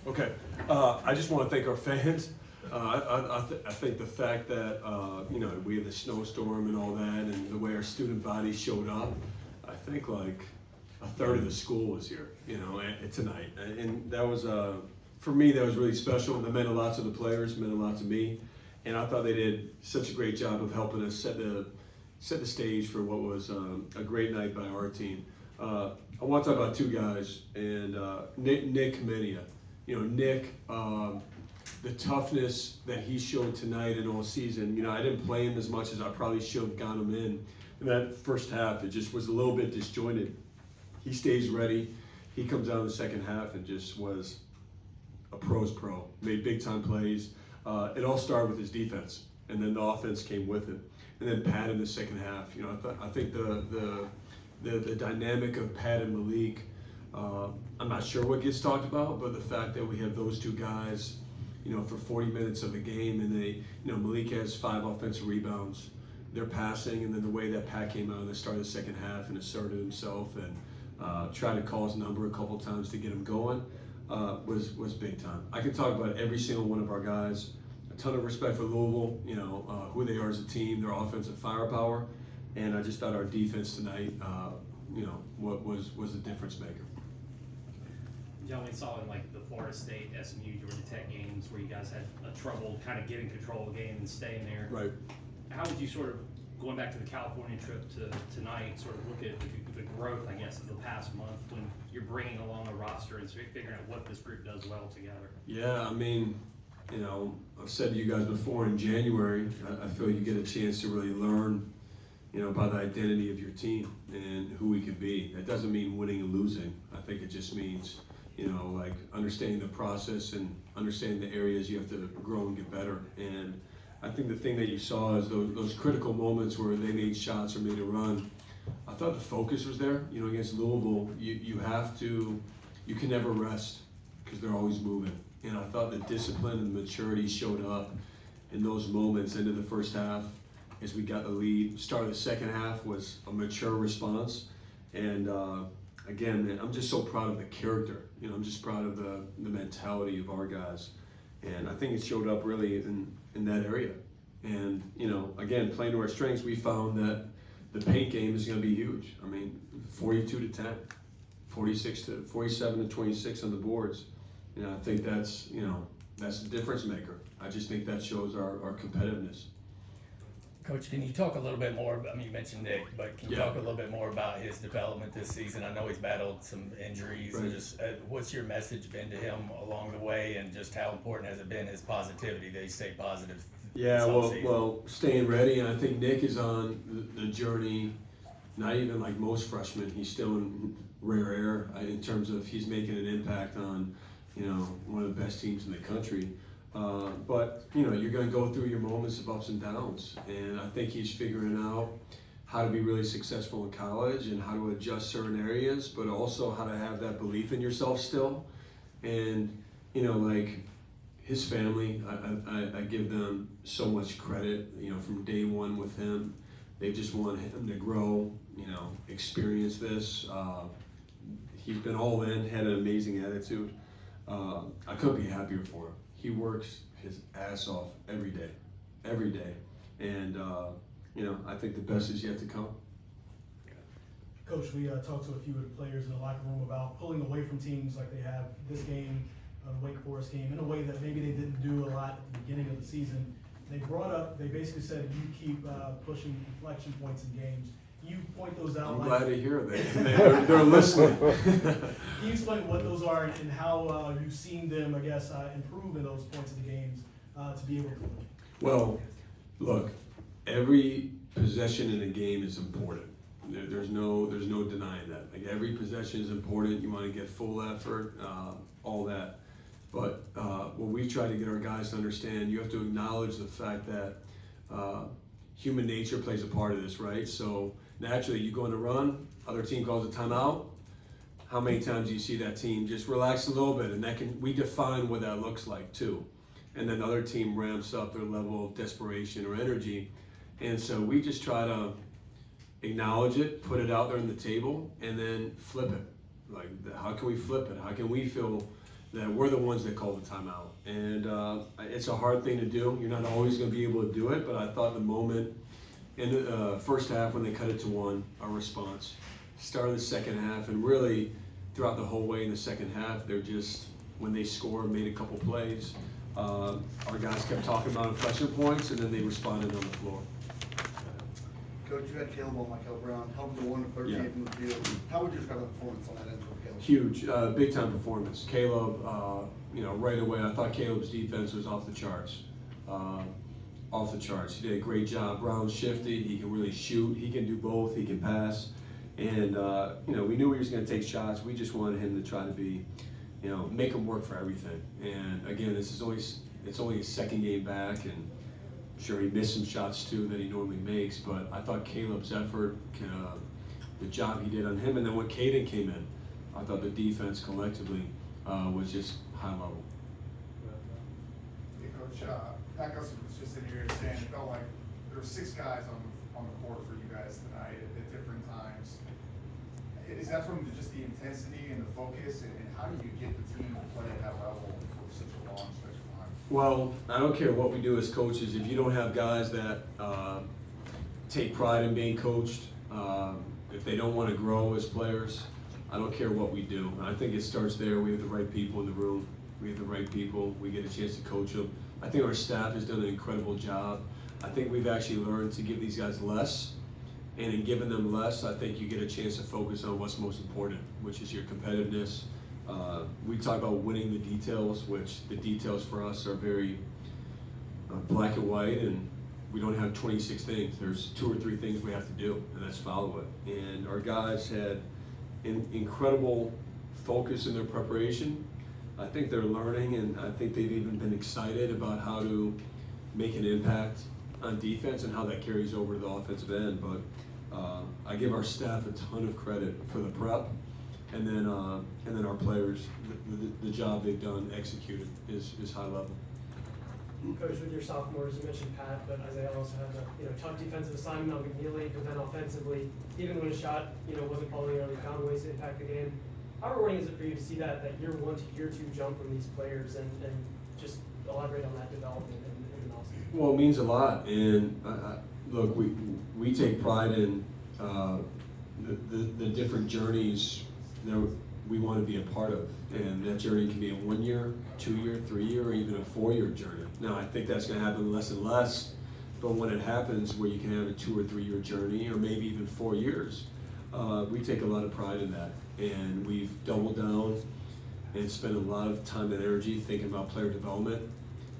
Okay, I just want to thank our fans. I think the fact that we had the snowstorm and all that, and the way our student body showed up, I think like a third of the school was here, tonight, and that was for me that was really special. That meant a lot to the players, meant a lot to me, and I thought they did such a great job of helping us set the stage for what was a great night by our team. I want to talk about two guys, and Nick Mania. Nick, the toughness that he showed tonight and all season. I didn't play him as much as I probably should have got him in that first half. It just was a little bit disjointed. He stays ready. He comes out in the second half and just was a pro's pro. Made big time plays. It all started with his defense, and then the offense came with it. And then Pat in the second half. I think the dynamic of Pat and Malik. I'm not sure what gets talked about, but the fact that we have those two guys, for 40 minutes of the game, and Malik has 5 offensive rebounds. They're passing, and then the way that Pat came out in the start of the second half and asserted himself and tried to call his number a couple times to get him going was big time. I could talk about every single one of our guys. A ton of respect for Louisville, who they are as a team, their offensive firepower, and I just thought our defense tonight, what was a difference maker. Jon, we saw in like the Florida State, SMU, Georgia Tech games where you guys had a trouble kind of getting control of the game and staying there. Right. How would you sort of, going back to the California trip to tonight, sort of look at the growth, I guess, of the past month when you're bringing along a roster and figuring out what this group does well together? Yeah, I mean, I've said to you guys before in January, I feel you get a chance to really learn, about the identity of your team and who we can be. That doesn't mean winning and losing. I think it just means, like understanding the process and understanding the areas you have to grow and get better. And I think the thing that you saw is those critical moments where they made shots or made a run. I thought the focus was there. Against Louisville, you can never rest because they're always moving. And I thought the discipline and the maturity showed up in those moments into the first half as we got the lead. Start of the second half was a mature response. And again, man, I'm just so proud of the character. I'm just proud of the mentality of our guys. And I think it showed up really in that area. And, again, playing to our strengths, we found that the paint game is going to be huge. I mean, 42-10, 47-26 on the boards. I think that's the difference maker. I just think that shows our competitiveness. Coach, can you talk a little bit more? I mean, you mentioned Nick, but can you talk a little bit more about his development this season? I know he's battled some injuries. Right. And just what's your message been to him along the way, and just how important has it been, his positivity, that he stay positive? Yeah, well, staying ready. And I think Nick is on the journey. Not even like most freshmen, he's still in rare air in terms of he's making an impact on, one of the best teams in the country. But you're going to go through your moments of ups and downs, and I think he's figuring out how to be really successful in college and how to adjust certain areas, but also how to have that belief in yourself still. And like his family, I give them so much credit. From day one with him, they just want him to grow. Experience this. He's been all in, had an amazing attitude. I couldn't be happier for him. He works his ass off every day, and I think the best is yet to come. Coach, we talked to a few of the players in the locker room about pulling away from teams like they have this game, the Wake Forest game, in a way that maybe they didn't do a lot at the beginning of the season. They basically said you keep pushing inflection points in games. You point those out. I'm glad to hear that. They're listening. Can you explain what those are and how you've seen them, I guess, improve in those points of the games to be able to win? Well, look, every possession in a game is important. There's no denying that. Like every possession is important. You want to get full effort, all that. But what we try to get our guys to understand, you have to acknowledge the fact that human nature plays a part of this, right? So naturally, you go on a run, other team calls a timeout. How many times do you see that team just relax a little bit? And we define what that looks like too. And then the other team ramps up their level of desperation or energy. And so we just try to acknowledge it, put it out there on the table, and then flip it. Like, how can we flip it? How can we feel that we're the ones that call the timeout. And it's a hard thing to do. You're not always going to be able to do it, but I thought the moment in the first half when they cut it to 1, our response, started the second half, and really throughout the whole way in the second half, they're just, when they scored, made a couple plays. Our guys kept talking about inflection points, and then they responded on the floor. Coach, you had Caleb on, Michael Brown, held him to 1 to 38 Yeah. from the field. How would you describe the performance on that end for Caleb? Huge, big time performance. Caleb, right away, I thought Caleb's defense was off the charts. Off the charts. He did a great job. Brown's shifty. He can really shoot. He can do both. He can pass. And, we knew he was going to take shots. We just wanted him to try to be, make him work for everything. And again, it's only his second game back, and sure he missed some shots too that he normally makes. But I thought Caleb's effort, the job he did on him, and then when Caden came in, I thought the defense collectively was just high level. Hey, Coach, Pat Gustin was just in here saying it felt like there were 6 guys on the court for you guys tonight at different times. Is that from just the intensity and the focus, and how do you get the team to play at that level for such a long stretch of time? Well, I don't care what we do as coaches. If you don't have guys that take pride in being coached, if they don't want to grow as players, I don't care what we do. I think it starts there. We have the right people in the room. We have the right people. We get a chance to coach them. I think our staff has done an incredible job. I think we've actually learned to give these guys less. And in giving them less, I think you get a chance to focus on what's most important, which is your competitiveness. We talk about winning the details, which the details for us are very black and white, and we don't have 26 things. There's 2 or 3 things we have to do, and that's follow it. And our guys had incredible focus in their preparation. I think they're learning, and I think they've even been excited about how to make an impact on defense and how that carries over to the offensive end. But I give our staff a ton of credit for the prep, and then our players, the job they've done executed is high level. Coach, with your sophomores, you mentioned Pat, but Isaiah also had a tough defensive assignment on McNeely, but then offensively, even when a shot wasn't falling early, found ways to impact the game. How rewarding is it for you to see that year 1 to year 2 jump from these players, and just elaborate on that development in the offseason? Well, it means a lot, and look, we take pride in the different journeys that we want to be a part of, and that journey can be a 1-year, 2-year, 3-year, or even a 4-year journey. Now, I think that's going to happen less and less, but when it happens where you can have a 2 or 3-year journey, or maybe even 4 years, we take a lot of pride in that, and we've doubled down and spent a lot of time and energy thinking about player development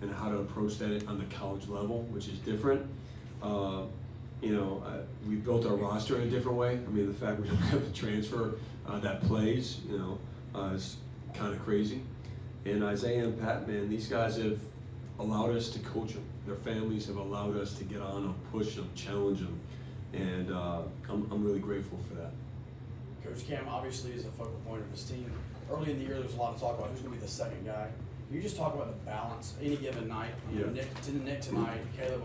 and how to approach that on the college level, which is different. We built our roster in a different way. I mean, the fact we don't have a transfer that plays, is kind of crazy. And Isaiah and Pat, man, these guys have allowed us to coach them. Their families have allowed us to get on them, push them, challenge them, and I'm really grateful for that. Coach Cam obviously is a focal point of his team. Early in the year, there was a lot of talk about who's going to be the second guy. Can you just talk about the balance any given night? Yeah. Nick tonight, Caleb,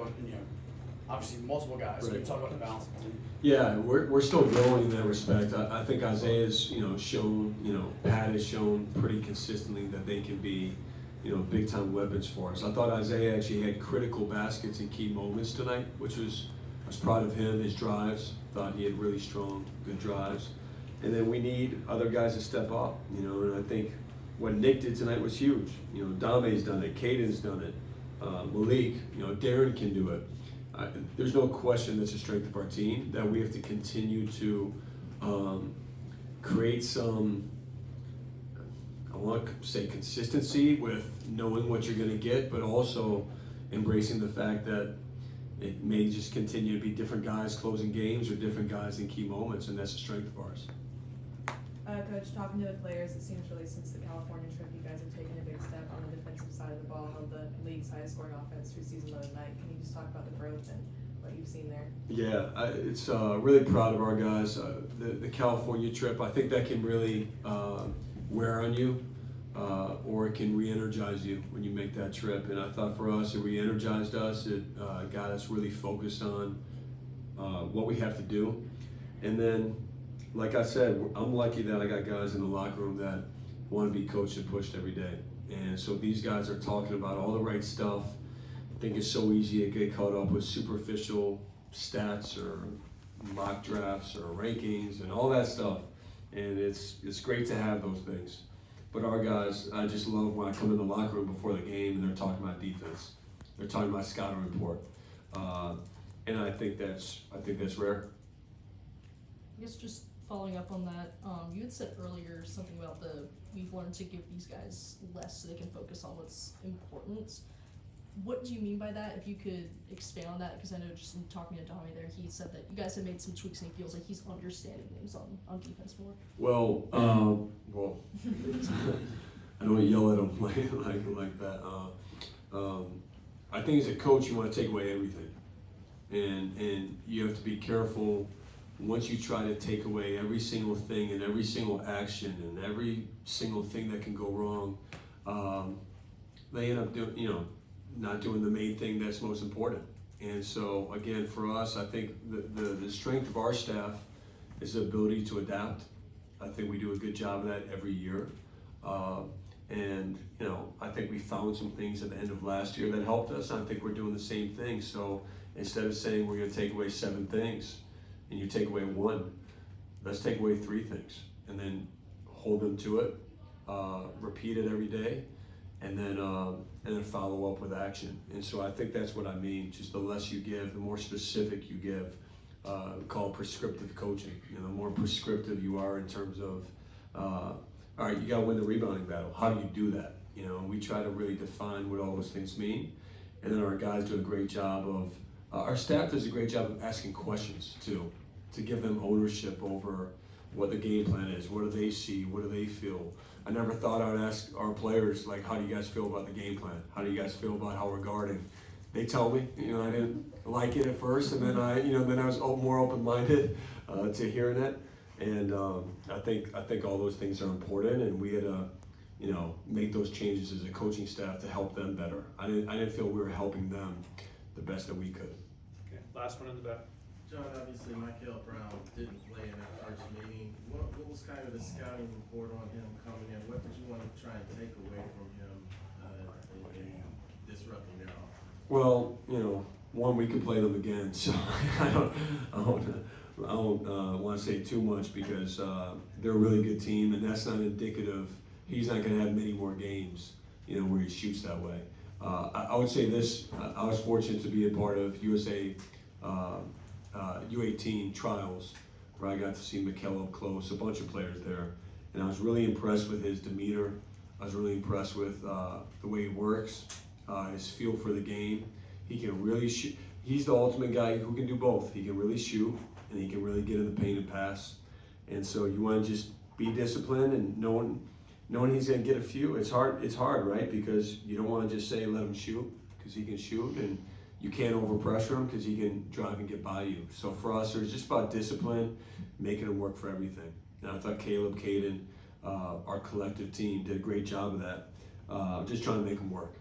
obviously multiple guys. Right. Can you talk about the balance of the team? Yeah, we're still growing in that respect. I think Isaiah's shown, Pat has shown pretty consistently that they can be, big time weapons for us. I thought Isaiah actually had critical baskets in key moments tonight, which I was proud of him. His drives, thought he had really strong, good drives. And then we need other guys to step up, and I think what Nick did tonight was huge. Dame's done it, Caden's done it, Malik, Darren can do it. There's no question that's a strength of our team, that we have to continue to create some, I want to say consistency with knowing what you're going to get, but also embracing the fact that it may just continue to be different guys closing games or different guys in key moments, and that's a strength of ours. Coach, talking to the players, it seems really since the California trip, you guys have taken a big step on the defensive side of the ball, held the league's highest scoring offense through season 11 night. Can you just talk about the growth and what you've seen there? Yeah, it's really proud of our guys. The California trip, I think that can really wear on you, or it can re-energize you when you make that trip. And I thought for us, it re-energized us. It got us really focused on what we have to do. And then, like I said, I'm lucky that I got guys in the locker room that want to be coached and pushed every day. And so these guys are talking about all the right stuff. I think it's so easy to get caught up with superficial stats or mock drafts or rankings and all that stuff. And it's great to have those things. But our guys, I just love when I come in the locker room before the game and they're talking about defense. They're talking about scouting report. And I think that's rare. I guess just following up on that, you had said earlier something about we've learned to give these guys less so they can focus on what's important. What do you mean by that? If you could expand on that, because I know just in talking to Tommy there, he said that you guys have made some tweaks and he feels like he's understanding things on defense more. Well, I don't yell at him like that. I think as a coach, you want to take away everything, and you have to be careful. Once you try to take away every single thing and every single action and every single thing that can go wrong, they end up not doing the main thing that's most important. And so again, for us, I think the strength of our staff is the ability to adapt. I think we do a good job of that every year. And I think we found some things at the end of last year that helped us. I think we're doing the same thing. So instead of saying we're going to take away 7 things and you take away 1, let's take away 3 things and then hold them to it, repeat it every day, and then follow up with action. And so I think that's what I mean. Just the less you give, the more specific you give. We call it prescriptive coaching. The more prescriptive you are in terms of, all right, you got to win the rebounding battle. How do you do that? We try to really define what all those things mean. And then our guys do a great job of, our staff does a great job of asking questions too, to give them ownership over what the game plan is, what do they see, what do they feel. I never thought I would ask our players, like, how do you guys feel about the game plan? How do you guys feel about how we're guarding? They tell me, I didn't like it at first, and then I was more open-minded to hearing it. And I think all those things are important, and we had to, make those changes as a coaching staff to help them better. I didn't feel we were helping them the best that we could. Okay, last one in the back. John, obviously Michael Brown didn't play in that first meeting. What was kind of the scouting report on him coming in? What did you want to try and take away from him in disrupting their offense? Well, one, we could play them again, so I don't want to say too much because they're a really good team, and that's not indicative. He's not going to have many more games, where he shoots that way. I would say this: I was fortunate to be a part of USA U18 trials, where I got to see Mikel up close, a bunch of players there, and I was really impressed with his demeanor. I was really impressed with the way he works, his feel for the game. He can really shoot. He's the ultimate guy who can do both. He can really shoot, and he can really get in the paint and pass. And so you want to just be disciplined and knowing he's going to get a few. It's hard, right? Because you don't want to just say let him shoot, because he can shoot, and you can't overpressure him because he can drive and get by you. So for us, it was just about discipline, making him work for everything. And I thought Caleb, Caden, our collective team did a great job of that. Just trying to make him work.